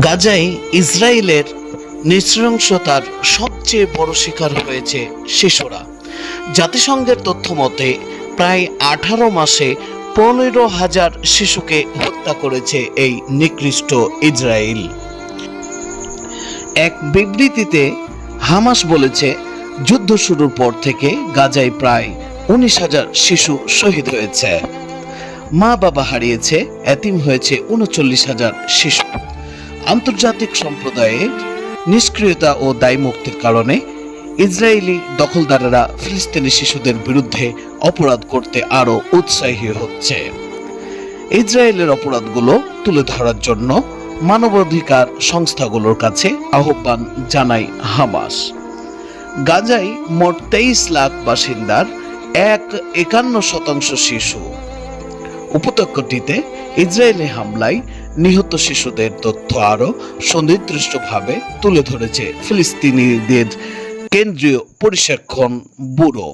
গাজায় ইসরায়েলের নৃশংসতার সবচেয়ে বড় শিকার হয়েছে শিশুরা। জাতিসংঘের তথ্য মতে প্রায় 18 মাসে 15,000 শিশুকে হত্যা করেছে এই নিকৃষ্ট ইসরায়েল। এক বিবৃতিতে হামাস বলেছে, যুদ্ধ শুরুর পর থেকে গাজায় প্রায় 19,000 শিশু শহীদ হয়েছে, মা বাবা হারিয়েছে, এতিম হয়েছে 39,000 শিশু। আন্তর্জাতিক সম্প্রদায়ের নিষ্ক্রিয়তা ও দায়মুক্তির কারণে ইসরায়েলি দখলদারেরা ফিলিস্তিনি শিশুদের বিরুদ্ধে অপরাধ করতে আরও উৎসাহী হচ্ছে। ইসরায়েলের অপরাধগুলো তুলে ধরার জন্য মানবাধিকার সংস্থাগুলোর কাছে আহ্বান জানায় হামাস। গাজায় মোট 23 লাখ বাসিন্দার 51% শিশু। উপত্যকাটিতে ইসরায়েলি হামলায় নিহত শিশুদের তথ্য আরও সুনির্দিষ্টভাবে তুলে ধরেছে ফিলিস্তিনিদের কেন্দ্রীয় পরিসংখ্যান ব্যুরো।